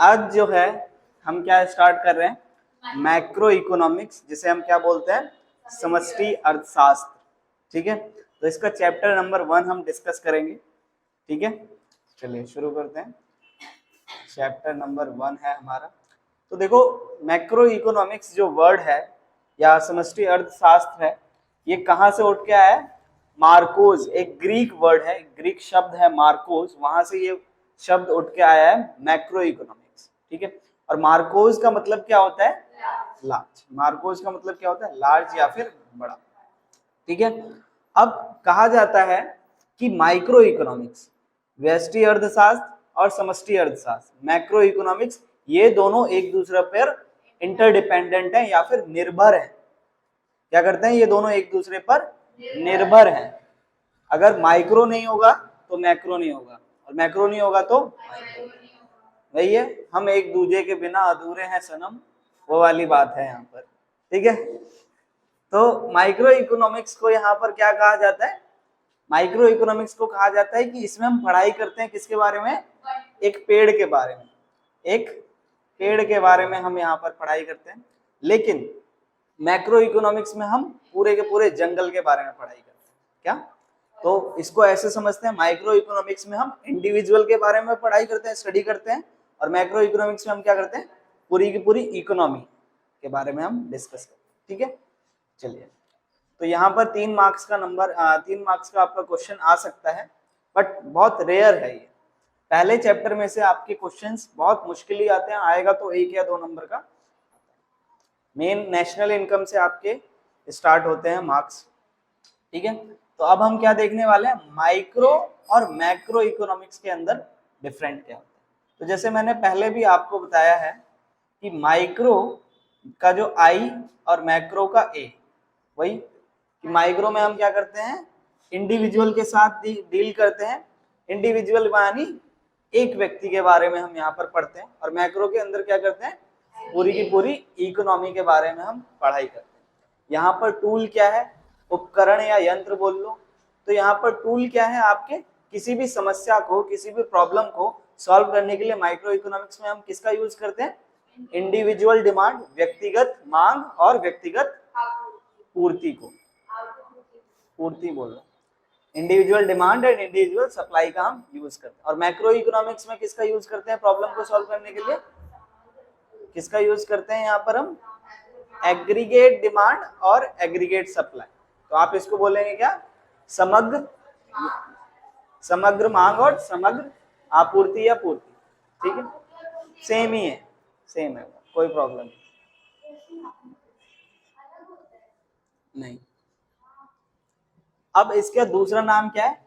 आज जो है हम क्या स्टार्ट कर रहे हैं, मैक्रो इकोनॉमिक्स, जिसे हम क्या बोलते हैं, समष्टि अर्थशास्त्र। ठीक है, तो इसका चैप्टर नंबर 1 हम डिस्कस करेंगे। ठीक है, चलिए शुरू करते हैं। चैप्टर नंबर 1 है हमारा। तो देखो, मैक्रो इकोनॉमिक्स जो वर्ड है या समष्टि अर्थशास्त्र है, ये कहाँ से उठ के आया है? मार्कोस, एक ग्रीक वर्ड है, ग्रीक शब्द है मार्कोस, वहां से ये शब्द उठ के आया है मैक्रो इकोनॉमिक्स। ठीक है, और मार्कोस का मतलब क्या होता है? लार्ज। मार्कोस का मतलब क्या होता है? लार्ज या फिर बड़ा। ठीक है, अब कहा जाता है कि माइक्रो इकोनॉमिक्स, व्यष्टि अर्थशास्त्र और समष्टि अर्थशास्त्र, मैक्रो इकोनॉमिक्स, ये दोनों एक दूसरे पर इंटरडिपेंडेंट है या फिर निर्भर है। क्या करते हैं? ये दोनों एक दूसरे पर निर्भर हैं। अगर माइक्रो नहीं होगा तो मैक्रो नहीं होगा, और मैक्रो नहीं होगा तो वही है, हम एक दूसरे के बिना अधूरे हैं सनम, वो वाली बात है यहाँ पर। ठीक है, तो माइक्रो इकोनॉमिक्स को यहाँ पर क्या कहा जाता है? माइक्रो इकोनॉमिक्स को कहा जाता है कि इसमें हम पढ़ाई करते हैं किसके बारे में? एक पेड़ के बारे में। एक पेड़ के बारे में हम यहाँ पर पढ़ाई करते हैं। लेकिन मैक्रो इकोनॉमिक्स में हम पूरे के पूरे जंगल के बारे में पढ़ाई करते हैं। क्या? तो इसको ऐसे समझते हैं, माइक्रो इकोनॉमिक्स में हम इंडिविजुअल के बारे में पढ़ाई करते हैं, स्टडी करते हैं, और मैक्रो इकोनॉमिक्स में हम क्या करते हैं? पूरी की पूरी इकोनॉमी के बारे में हम डिस्कस करते हैं। ठीक है, चलिए, तो यहाँ पर 3 मार्क्स का नंबर 3 मार्क्स का आपका क्वेश्चन आ सकता है, बट बहुत रेयर है ये। पहले चैप्टर में से आपके क्वेश्चंस बहुत मुश्किल ही आते हैं, आएगा तो 1 या 2 नंबर का। मेन नेशनल इनकम से आपके स्टार्ट होते हैं मार्क्स। ठीक है, तो अब हम क्या देखने वाले हैं? माइक्रो और मैक्रो इकोनॉमिक्स के अंदर डिफरेंट क्या होता है। तो जैसे मैंने पहले भी आपको बताया है कि माइक्रो का जो आई और मैक्रो का ए, वही कि माइक्रो में हम क्या करते हैं? इंडिविजुअल के साथ डील करते हैं। इंडिविजुअल यानी एक व्यक्ति के बारे में हम यहाँ पर पढ़ते हैं, और मैक्रो के अंदर क्या करते हैं? पूरी की पूरी इकोनॉमी के बारे में हम पढ़ाई करते हैं। यहाँ पर टूल क्या है? उपकरण या यंत्र बोल लो। तो यहाँ पर टूल क्या है? आपके किसी भी समस्या को, किसी भी प्रॉब्लम को सॉल्व करने के लिए माइक्रो इकोनॉमिक्स में हम किसका यूज करते हैं? इंडिविजुअल डिमांड, व्यक्तिगत मांग और व्यक्तिगत पूर्ति को पूर्ति बोल रहे हैं। Individual demand and individual supply का हम यूज करते हैं। और मैक्रो इकोनॉमिक्स में किसका यूज करते हैं? प्रॉब्लम को सॉल्व करने के लिए किसका यूज करते हैं? यहाँ पर हम एग्रीगेट डिमांड और एग्रीगेट सप्लाई। तो आप इसको बोलेंगे क्या? समग्र मांग और समग्र आपूर्ति या पूर्ति। ठीक है, सेम ही है, सेम है, कोई प्रॉब्लम नहीं। अब इसका दूसरा नाम क्या है?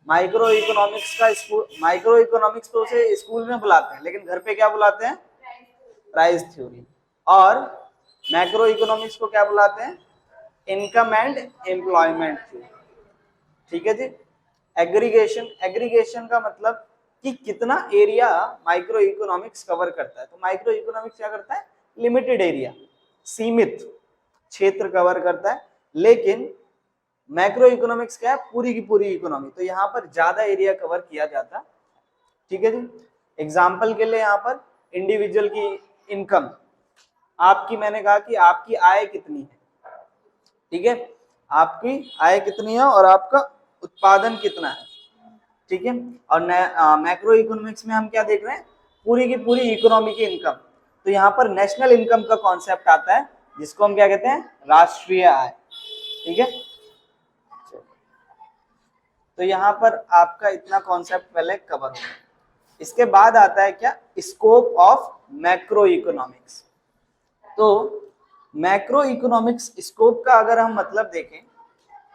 माइक्रो इकोनॉमिक्स का स्कूल। माइक्रो इकोनॉमिक्स तो उसे स्कूल में बुलाते हैं, लेकिन घर पे क्या बुलाते हैं? Price theory. और मैक्रो इकोनॉमिक्स को क्या बुलाते हैं? Income and employment theory. ठीक है जी। एग्रीगेशन, एग्रीगेशन का मतलब कि कितना एरिया माइक्रो इकोनॉमिक्स कवर करता है। तो माइक्रो इकोनॉमिक्स क्या करता है? लिमिटेड एरिया, सीमित क्षेत्र कवर करता है। लेकिन मैक्रो इकोनॉमिक्स क्या है? पूरी की पूरी इकोनॉमी। तो यहाँ पर ज्यादा एरिया कवर किया जाता है। ठीक है जी। एग्जाम्पल के लिए यहाँ पर इंडिविजुअल की इनकम, आपकी, मैंने कहा कि आपकी आय कितनी है। ठीक है, आपकी आय कितनी है और आपका उत्पादन कितना है। ठीक है, और मैक्रो इकोनॉमिक्स में हम क्या देख रहे हैं? पूरी की पूरी इकोनॉमी की इनकम। तो यहाँ पर नेशनल इनकम का कॉन्सेप्ट आता है, जिसको हम क्या कहते हैं? राष्ट्रीय आय। ठीक है, तो यहाँ पर आपका इतना कॉन्सेप्ट पहले कवर हो गया। इसके बाद आता है क्या? Scope of macro economics. तो मैक्रो इकोनॉमिक्स स्कोप का अगर हम मतलब देखें,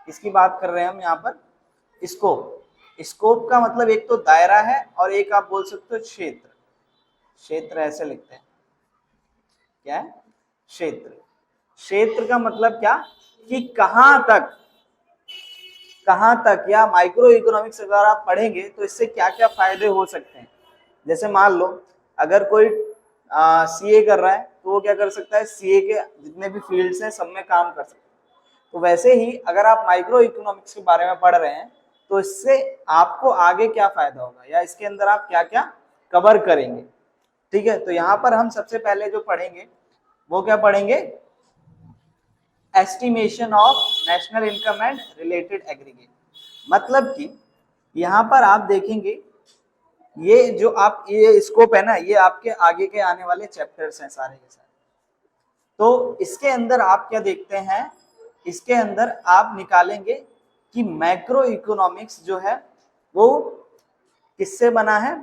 इसकी बात कर रहे हैं हम यहाँ पर। स्कोप, स्कोप का मतलब एक तो दायरा है और एक आप बोल सकते हो क्षेत्र। क्षेत्र ऐसे लिखते हैं, क्या है? क्षेत्र। क्षेत्र का मतलब क्या? कि कहां तक, या माइक्रो इकोनॉमिक्स अगर आप पढ़ेंगे तो इससे क्या क्या फायदे हो सकते हैं। जैसे मान लो अगर कोई सीए कर रहा है, तो वो क्या कर सकता है? सीए के जितने भी फील्ड्स हैं सब में काम कर सकता है। तो वैसे ही अगर आप माइक्रो इकोनॉमिक्स के बारे में पढ़ रहे हैं, तो इससे आपको आगे क्या फायदा होगा, या इसके अंदर आप क्या क्या कवर करेंगे। ठीक है, तो यहाँ पर हम सबसे पहले जो पढ़ेंगे वो क्या पढ़ेंगे, estimation of national income and related aggregate. मतलब कि यहाँ पर आप देखेंगे ये जो आप ये स्कोप है ना, ये आपके आगे के आने वाले चैप्टर्स हैं सारे के सारे। तो इसके अंदर आप क्या देखते हैं, इसके अंदर आप निकालेंगे कि मैक्रो इकोनॉमिक्स जो है वो किससे बना है।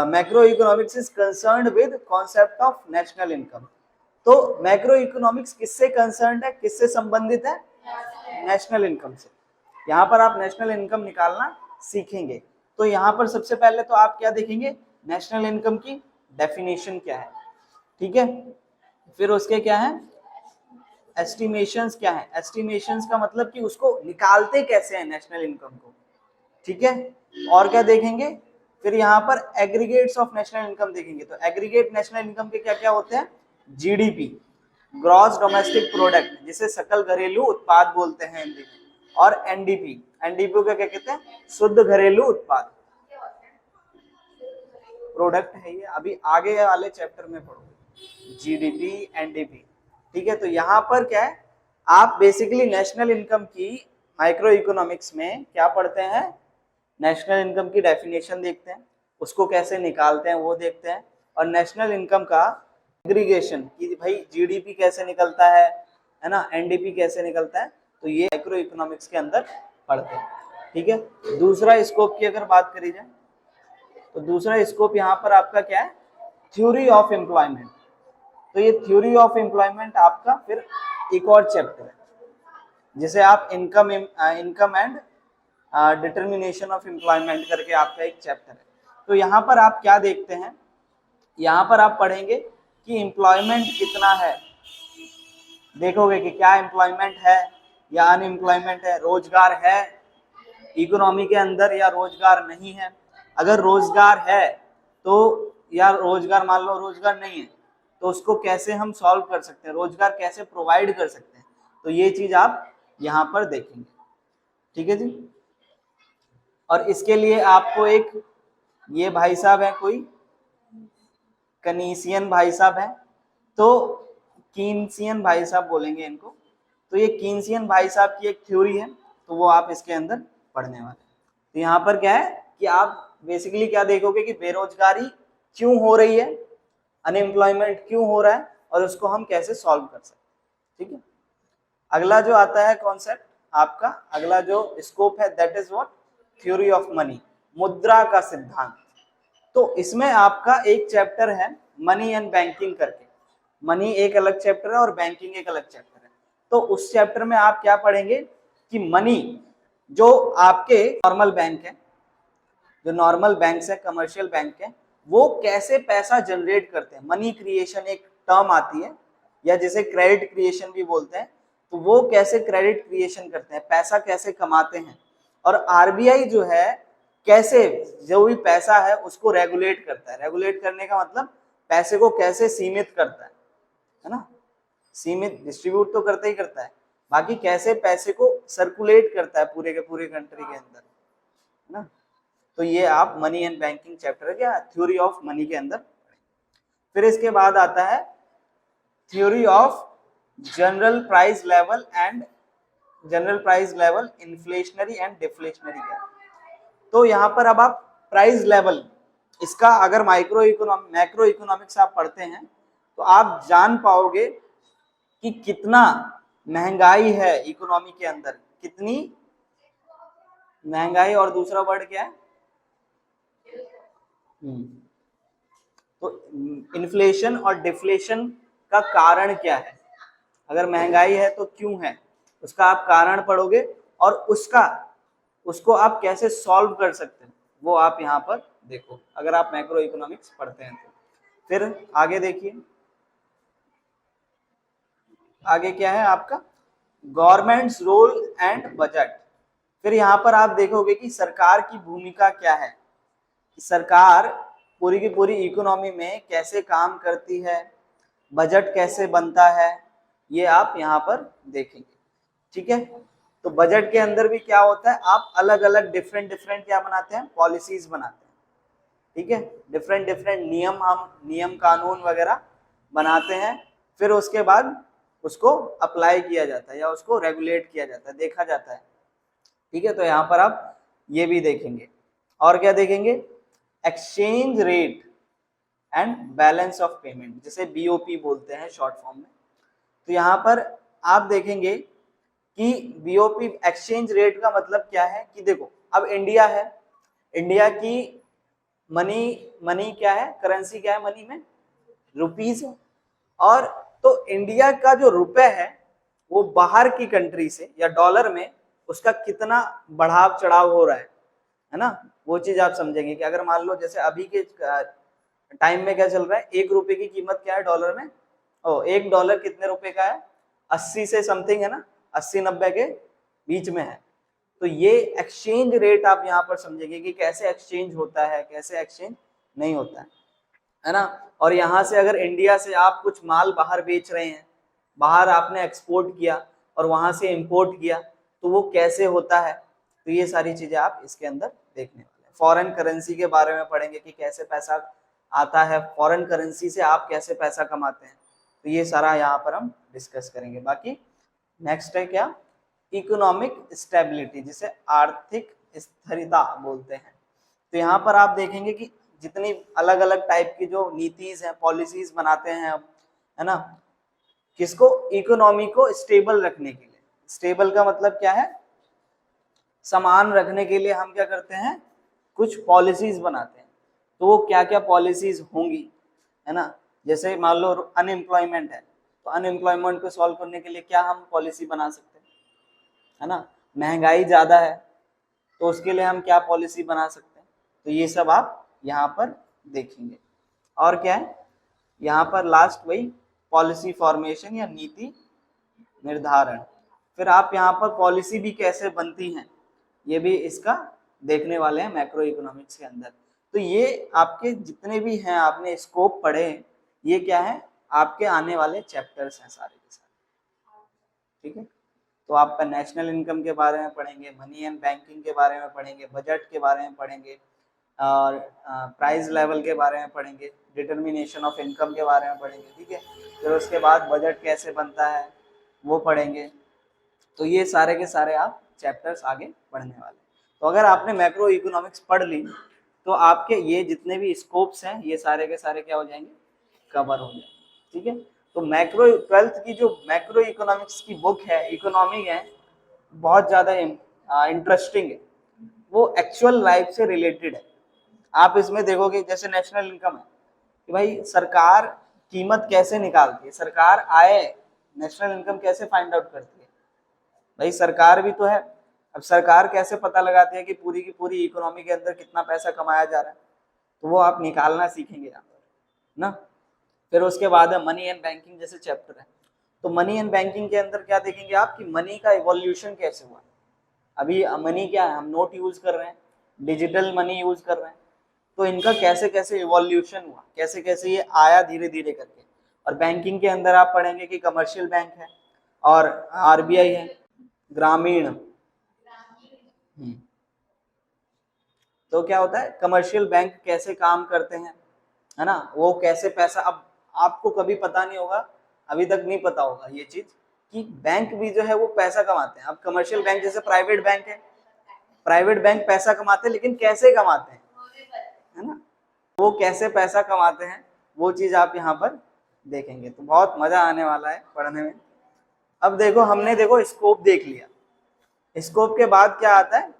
Macro economics is concerned with concept of national income. तो मैक्रो इकोनॉमिक्स किससे कंसर्न्ड है, किससे संबंधित है, नेशनल इनकम से। यहाँ पर आप नेशनल इनकम निकालना सीखेंगे। तो यहाँ पर सबसे पहले तो आप क्या देखेंगे, नेशनल इनकम की डेफिनेशन क्या है, ठीक है। फिर उसके क्या है, एस्टिमेशंस क्या है। एस्टिमेशंस का मतलब कि उसको निकालते कैसे हैं नेशनल इनकम को, ठीक है। और क्या देखेंगे, फिर यहाँ पर एग्रीगेट्स ऑफ नेशनल इनकम देखेंगे। तो एग्रीगेट नेशनल इनकम के क्या क्या होते हैं, जीडीपी, ग्रॉस डोमेस्टिक प्रोडक्ट, जिसे सकल घरेलू उत्पाद बोलते हैं हिंदी में, और एनडीपी। एनडीपी को क्या कहते हैं, शुद्ध घरेलू उत्पाद प्रोडक्ट है ये, अभी आगे वाले चैप्टर में पढ़ोगे जीडीपी, एनडीपी, ठीक है। तो यहाँ पर क्या है, आप बेसिकली नेशनल इनकम की माइक्रो इकोनॉमिक्स में क्या पढ़ते हैं, नेशनल इनकम की डेफिनेशन देखते हैं, उसको कैसे निकालते हैं वो देखते हैं, और नेशनल इनकम का एग्रीगेशन कि भाई जीडीपी कैसे निकलता है ना, एनडीपी कैसे निकलता है, तो ये माइक्रो इकोनॉमिक्स के अंदर पढ़ते हैं, ठीक है। दूसरा स्कोप की अगर बात करी जाए तो दूसरा स्कोप यहाँ पर आपका क्या है, थ्योरी ऑफ एम्प्लॉयमेंट। तो ये थ्योरी ऑफ एम्प्लॉयमेंट आपका फिर एक और चैप्टर है, जिसे आप income and determination of employment करके आपका एक चैप्टर है। तो यहाँ पर आप क्या देखते हैं, यहाँ पर आप पढ़ेंगे कि एम्प्लॉयमेंट कितना है, देखोगे कि क्या एम्प्लॉयमेंट है या अनएम्प्लॉयमेंट है, रोजगार है इकोनॉमी के अंदर या रोजगार नहीं है। अगर रोजगार है तो, या रोजगार मान लो रोजगार नहीं है, तो उसको कैसे हम सॉल्व कर सकते हैं, रोजगार कैसे प्रोवाइड कर सकते हैं, तो ये चीज आप यहाँ पर देखेंगे, ठीक है जी। और इसके लिए आपको एक ये भाई साहब है, कोई कनीसियन भाई साहब है, तो कीन्सियन भाई साहब बोलेंगे इनको। तो ये कीन्सियन भाई साहब की एक थ्योरी है, तो वो आप इसके अंदर पढ़ने वाले। तो यहाँ पर क्या है कि आप बेसिकली क्या देखोगे कि बेरोजगारी क्यों हो रही है, अनएम्प्लॉयमेंट क्यों हो रहा है, और उसको हम कैसे सॉल्व कर सकते हैं, ठीक है। अगला जो आता है कॉन्सेप्ट आपका, अगला जो स्कोप है, that is what, theory of money, मुद्रा का सिद्धांत। तो इसमें आपका एक चैप्टर है मनी एंड बैंकिंग करके, मनी एक अलग चैप्टर है और बैंकिंग एक अलग चैप्टर है। तो उस चैप्टर में आप क्या पढ़ेंगे कि मनी जो आपके नॉर्मल बैंक है, जो नॉर्मल बैंक्स है, कमर्शियल बैंक है, वो कैसे पैसा जनरेट करते हैं। मनी क्रिएशन एक टर्म आती है, या जिसे क्रेडिट क्रिएशन भी बोलते हैं। तो वो कैसे क्रेडिट क्रिएशन करते हैं, पैसा कैसे कमाते हैं, और आरबीआई जो है कैसे जो भी पैसा है उसको रेगुलेट करता है। रेगुलेट करने का मतलब पैसे को कैसे सीमित करता है ना, सीमित डिस्ट्रीब्यूट तो करता ही करता है, बाकी कैसे पैसे को सर्कुलेट करता है पूरे के पूरे कंट्री के अंदर, है ना। तो ये आप मनी एंड बैंकिंग चैप्टर क्या थ्योरी ऑफ मनी के अंदर। फिर इसके बाद आता है theory of general price level and general price level, inflationary and deflationary का। तो यहाँ पर अब आप प्राइस लेवल, इसका अगर मैक्रो इकोनॉमिक्स आप पढ़ते हैं तो आप जान पाओगे कि कितना महंगाई है इकोनॉमी के अंदर, कितनी महंगाई, और दूसरा वर्ड क्या है, तो इन्फ्लेशन और डिफ्लेशन का कारण क्या है। अगर महंगाई है तो क्यों है, उसका आप कारण पढ़ोगे, और उसको आप कैसे सॉल्व कर सकते हैं वो आप यहाँ पर देखो, अगर आप मैक्रो इकोनॉमिक्स पढ़ते हैं तो। फिर आगे देखिए, आगे क्या है आपका, गवर्नमेंट्स रोल एंड बजट। फिर यहाँ पर आप देखोगे कि सरकार की भूमिका क्या है, कि सरकार पूरी की पूरी इकोनॉमी में कैसे काम करती है, बजट कैसे बनता है, ये आप यहाँ पर देखेंगे, ठीक है। तो बजट के अंदर भी क्या होता है, आप अलग अलग डिफरेंट क्या बनाते हैं, पॉलिसीज बनाते हैं, ठीक है, डिफरेंट डिफरेंट नियम कानून वगैरह बनाते हैं, फिर उसके बाद उसको अप्लाई किया जाता है या उसको रेगुलेट किया जाता है, देखा जाता है। ठीक है, तो यहाँ पर आप ये भी देखेंगे। और क्या देखेंगे? Exchange rate and balance of payment, जिसे बीओपी बोलते हैं शॉर्ट फॉर्म में। तो यहाँ पर आप देखेंगे कि बीओपी एक्सचेंज रेट का मतलब क्या है कि देखो अब इंडिया है, इंडिया की मनी क्या है, करेंसी क्या है मनी में, रुपीज है। और तो इंडिया का जो रुपए है वो बाहर की कंट्री से या डॉलर में उसका कितना बढ़ाव चढ़ाव हो रहा है ना, वो चीज आप समझेंगे कि अगर मान लो जैसे अभी के टाइम में क्या चल रहा है, 1 रुपए की कीमत क्या है डॉलर में, ओ 1 डॉलर कितने रुपए का है, 80 से समथिंग है ना, 80-90 के बीच में है। तो ये एक्सचेंज रेट आप यहाँ पर समझेंगे कि कैसे एक्सचेंज होता है, कैसे एक्सचेंज नहीं होता है ना। और यहाँ से अगर इंडिया से आप कुछ माल बाहर बेच रहे हैं, बाहर आपने एक्सपोर्ट किया और वहां से इंपोर्ट किया, तो वो कैसे होता है, तो ये सारी चीजें आप इसके अंदर देखने वाले हैं। फॉरेन करेंसी के बारे में पढ़ेंगे कि कैसे पैसा आता है, फॉरेन करेंसी से आप कैसे पैसा कमाते हैं, तो ये सारा यहाँ पर हम डिस्कस करेंगे। बाकी नेक्स्ट है क्या, इकोनॉमिक स्टेबिलिटी, जिसे आर्थिक स्थिरता बोलते हैं। तो यहाँ पर आप देखेंगे कि जितनी अलग अलग टाइप की जो नीतिज हैं, पॉलिसीज बनाते हैं हम, है ना, किसको, इकोनॉमी को स्टेबल रखने के लिए। स्टेबल का मतलब क्या है, समान रखने के लिए हम क्या करते हैं, कुछ पॉलिसीज बनाते हैं। तो वो क्या क्या पॉलिसीज होंगी, है ना, जैसे मान लो अनएम्प्लॉयमेंट है, तो अनएम्प्लॉयमेंट को सॉल्व करने के लिए क्या हम पॉलिसी बना सकते हैं, है ना। महंगाई ज्यादा है तो उसके लिए हम क्या पॉलिसी बना सकते हैं, तो ये सब आप यहाँ पर देखेंगे। और क्या है यहाँ पर लास्ट वही पॉलिसी फॉर्मेशन या नीति निर्धारण। फिर आप यहाँ पर पॉलिसी भी कैसे बनती हैं ये भी इसका देखने वाले हैं मैक्रो इकोनॉमिक्स के अंदर। तो ये आपके जितने भी हैं आपने स्कोप पढ़े, ये क्या है आपके आने वाले चैप्टर्स हैं सारे के सारे। ठीक है, तो आपका नेशनल इनकम के बारे में पढ़ेंगे, मनी एंड बैंकिंग के बारे में पढ़ेंगे, बजट के बारे में पढ़ेंगे, और प्राइस लेवल के बारे में पढ़ेंगे, डिटर्मिनेशन ऑफ इनकम के बारे में पढ़ेंगे। ठीक है, फिर उसके बाद बजट कैसे बनता है वो पढ़ेंगे। तो ये सारे के सारे आप चैप्टर्स आगे पढ़ने वाले। तो अगर आपने मैक्रो इकोनॉमिक्स पढ़ ली तो आपके ये जितने भी स्कोप्स हैं ये सारे के सारे क्या हो जाएंगे, कवर हो जाएंगे। ठीक है, तो मैक्रो 12th की जो मैक्रो इकोनॉमिक्स की बुक है, इकोनॉमी है, बहुत ज़्यादा इंटरेस्टिंग है, वो एक्चुअल लाइफ से रिलेटेड है। आप इसमें देखोगे जैसे नेशनल इनकम है कि भाई सरकार कीमत कैसे निकालती है, सरकार आय नेशनल इनकम कैसे फाइंड आउट करती है, भाई सरकार भी तो है। अब सरकार कैसे पता लगाती है कि पूरी की पूरी इकोनॉमी के अंदर कितना पैसा कमाया जा रहा है, तो वो आप निकालना सीखेंगे यहाँ पर ना। फिर उसके बाद है मनी एंड बैंकिंग जैसे चैप्टर है, तो मनी एंड बैंकिंग के अंदर क्या देखेंगे आप कि मनी का इवोल्यूशन कैसे हुआ। अभी मनी क्या है, हम नोट यूज कर रहे हैं, डिजिटल मनी यूज कर रहे हैं, तो इनका कैसे कैसे इवोल्यूशन हुआ, कैसे कैसे ये आया धीरे धीरे करके। और बैंकिंग के अंदर आप पढ़ेंगे कि कमर्शियल बैंक है और आरबीआई है, ग्रामीण। तो क्या होता है, कमर्शियल बैंक कैसे काम करते हैं, है ना, वो कैसे पैसा, अब आपको कभी पता नहीं होगा, अभी तक नहीं पता होगा ये चीज कि बैंक भी जो है वो पैसा कमाते हैं। अब कमर्शियल बैंक जैसे प्राइवेट बैंक है, प्राइवेट बैंक पैसा कमाते हैं, लेकिन कैसे कमाते हैं, है ना, वो कैसे पैसा कमाते हैं वो चीज आप यहाँ पर देखेंगे। तो बहुत मजा आने वाला है पढ़ने में। अब देखो हमने देखो स्कोप देख लिया, स्कोप के बाद क्या आता है,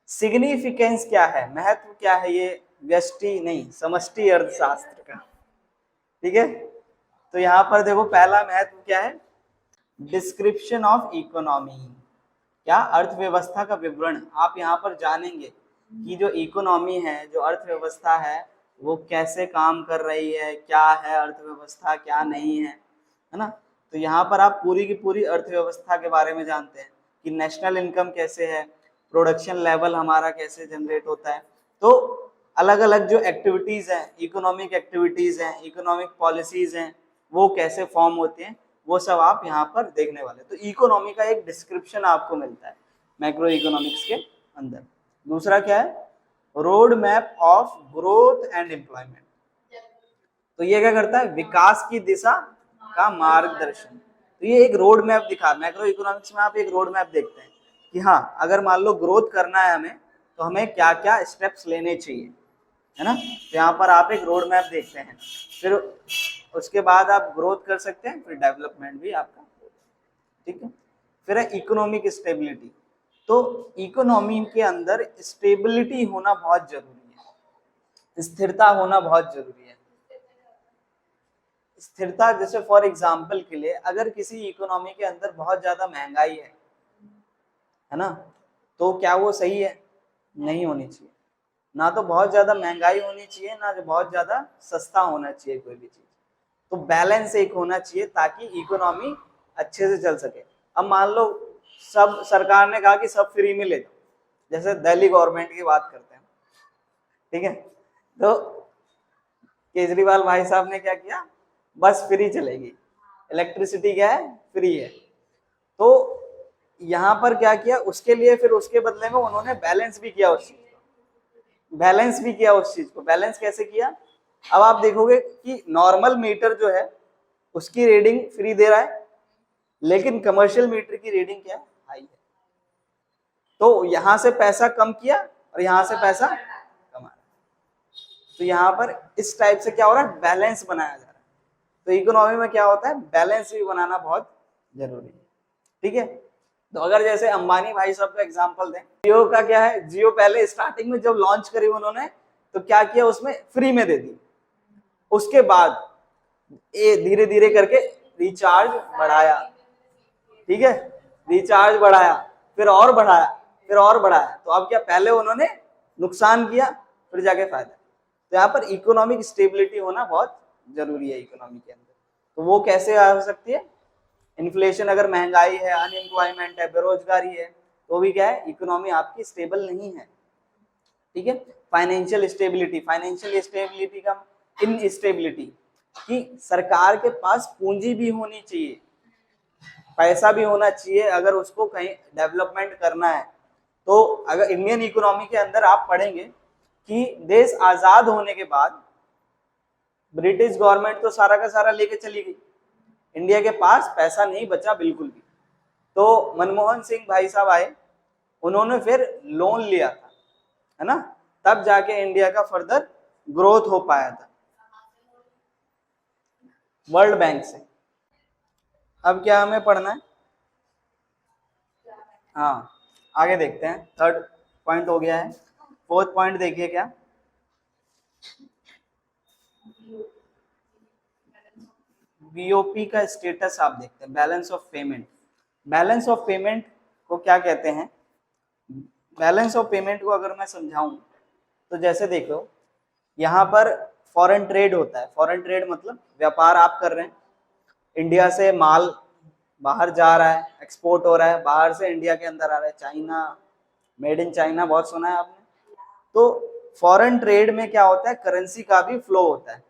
सिग्निफिकेंस क्या है, महत्व क्या है, ये व्यष्टि नहीं समष्टि अर्थशास्त्र का। ठीक है, तो यहाँ पर देखो पहला महत्व क्या है, डिस्क्रिप्शन ऑफ इकोनॉमी, क्या अर्थव्यवस्था का विवरण। आप यहाँ पर जानेंगे कि जो इकोनॉमी है, जो अर्थव्यवस्था है, वो कैसे काम कर रही है, क्या है अर्थव्यवस्था क्या नहीं है ना। तो यहाँ पर आप पूरी की पूरी अर्थव्यवस्था के बारे में जानते हैं कि नेशनल इनकम कैसे है, प्रोडक्शन लेवल हमारा कैसे जनरेट होता है। तो अलग अलग जो एक्टिविटीज हैं, इकोनॉमिक एक्टिविटीज हैं, इकोनॉमिक पॉलिसीज हैं, वो कैसे फॉर्म होती हैं, वो सब आप यहाँ पर देखने वाले। तो इकोनॉमी का एक डिस्क्रिप्शन आपको मिलता है मैक्रो इकोनॉमिक्स के अंदर। दूसरा क्या है, road map of growth and employment. तो ये क्या करता है, विकास की दिशा का मार्गदर्शन। तो ये एक रोड मैप दिखा, मैक्रो इकोनॉमिक्स में आप एक रोड मैप देखते हैं कि हाँ अगर मान लो ग्रोथ करना है हमें तो हमें क्या क्या स्टेप्स लेने चाहिए, है ना। तो यहाँ पर आप एक रोड मैप देखते हैं, फिर उसके बाद आप ग्रोथ कर सकते हैं, फिर डेवलपमेंट भी आपका, ठीक है। फिर है इकोनॉमिक स्टेबिलिटी। तो इकोनॉमी के अंदर स्टेबिलिटी होना बहुत जरूरी है, स्थिरता होना बहुत जरूरी है। स्थिरता जैसे फॉर एग्जांपल के लिए अगर किसी इकोनॉमी के अंदर बहुत ज्यादा महंगाई है ना, तो क्या वो सही है, नहीं होनी चाहिए। ना तो बहुत ज्यादा महंगाई होनी चाहिए, ना जो बहुत ज्यादा सस्ता होना चाहिए कोई भी चीज। तो बैलेंस एक होना चाहिए ताकि इकोनॉमी अच्छे से चल सके। अब मान लो सब सरकार ने कहा कि सब फ्री में ले दो, जैसे दिल्ली गवर्नमेंट की बात करते हैं, ठीक है। तो केजरीवाल भाई साहब ने क्या किया, बस फ्री चलेगी, इलेक्ट्रिसिटी क्या है, फ्री है। तो यहाँ पर क्या किया, उसके लिए फिर उसके बदले में उन्होंने बैलेंस भी किया उस चीज को, बैलेंस भी किया उस चीज को। बैलेंस कैसे किया, अब आप देखोगे कि नॉर्मल मीटर जो है उसकी रीडिंग फ्री दे रहा है, लेकिन कमर्शियल मीटर की रीडिंग क्या है, हाई है। तो यहां से पैसा कम किया और यहां से पैसा कमा रहा है। तो यहाँ पर इस टाइप से क्या हो रहा है, बैलेंस बनाया जा रहा है। तो इकोनॉमी में क्या होता है, बैलेंस भी बनाना बहुत जरूरी है, ठीक है। तो अगर जैसे अंबानी भाई साहब का एग्जांपल दें, जियो का क्या है, जियो पहले स्टार्टिंग में जब लॉन्च करी उन्होंने तो क्या किया, उसमें फ्री में दे दी। उसके बाद ये धीरे धीरे करके रिचार्ज बढ़ाया, ठीक है, रिचार्ज बढ़ाया, फिर और बढ़ाया, फिर और बढ़ाया। तो अब क्या, पहले उन्होंने नुकसान किया फिर जाके फायदा। तो यहाँ पर इकोनॉमिक स्टेबिलिटी होना बहुत जरूरी है इकोनॉमी के अंदर। तो वो कैसे आ सकती है, इन्फ्लेशन, अगर महंगाई है, अनएम्प्लॉयमेंट है, बेरोजगारी है, तो भी क्या है, इकोनॉमी आपकी स्टेबल नहीं है, ठीक है। फाइनेंशियल स्टेबिलिटी, फाइनेंशियल स्टेबिलिटी का इनस्टेबिलिटी, कि सरकार के पास पूंजी भी होनी चाहिए, पैसा भी होना चाहिए अगर उसको कहीं डेवलपमेंट करना है। तो अगर इंडियन इकोनॉमी के अंदर आप पढ़ेंगे कि देश आजाद होने के बाद ब्रिटिश गवर्नमेंट तो सारा का सारा लेके चली गई, इंडिया के पास पैसा नहीं बचा बिल्कुल भी। तो मनमोहन सिंह भाई साहब आए, उन्होंने फिर लोन लिया था, है ना, तब जाके इंडिया का फर्दर ग्रोथ हो पाया था, वर्ल्ड बैंक से। अब क्या हमें पढ़ना है, हाँ आगे देखते हैं। थर्ड पॉइंट हो गया है, फोर्थ पॉइंट देखिए क्या, बीओपी का स्टेटस आप देखते हैं, balance of payment. Balance of payment को क्या कहते हैं, बैलेंस ऑफ पेमेंट को अगर मैं समझाऊं तो जैसे देखो, यहाँ पर फॉरेन ट्रेड होता है। फॉरेन ट्रेड मतलब व्यापार आप कर रहे हैं, इंडिया से माल बाहर जा रहा है, एक्सपोर्ट हो रहा है, बाहर से इंडिया के अंदर आ रहा है, चाइना, मेड इन चाइना बहुत सुना है आपने। तो फॉरेन ट्रेड में क्या होता है, करेंसी का भी फ्लो होता है।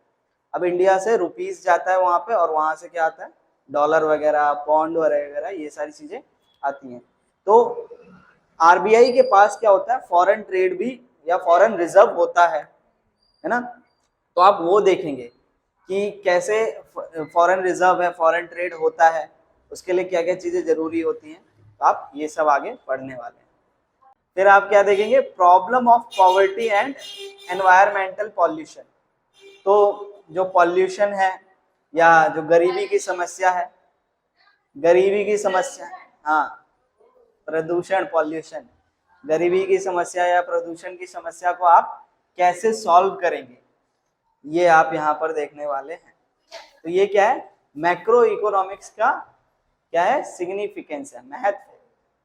अब इंडिया से रुपीस जाता है वहां पे, और वहां से क्या आता है, डॉलर वगैरह, पौंड वगैरह, ये सारी चीजें आती हैं। तो आरबीआई के पास क्या होता है, फॉरेन ट्रेड भी या फॉरेन रिजर्व होता है ना। तो आप वो देखेंगे कि कैसे फॉरेन रिजर्व है, फॉरेन ट्रेड होता है, उसके लिए क्या क्या चीजें जरूरी होती हैं। तो आप ये सब आगे पढ़ने वाले हैं। फिर आप क्या देखेंगे, problem of poverty and environmental pollution. तो जो पॉल्यूशन है या जो गरीबी की समस्या है, गरीबी की समस्या, हाँ प्रदूषण, पॉल्यूशन, गरीबी की समस्या या प्रदूषण की समस्या को आप कैसे सॉल्व करेंगे, ये आप यहाँ पर देखने वाले हैं। तो ये क्या है, मैक्रो इकोनॉमिक्स का क्या है, सिग्निफिकेंस है, महत्व है।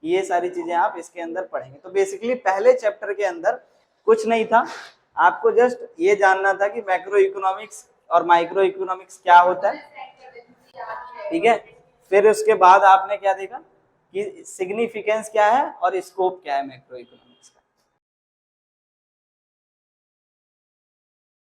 ये सारी चीजें आप इसके अंदर पढ़ेंगे। तो बेसिकली पहले चैप्टर के अंदर कुछ नहीं था, आपको जस्ट ये जानना था कि मैक्रो इकोनॉमिक्स और माइक्रो इकोनॉमिक्स क्या होता है, ठीक है। फिर उसके बाद आपने क्या देखा कि सिग्निफिकेंस क्या है और स्कोप क्या है मैक्रो इकोनॉमिक्स।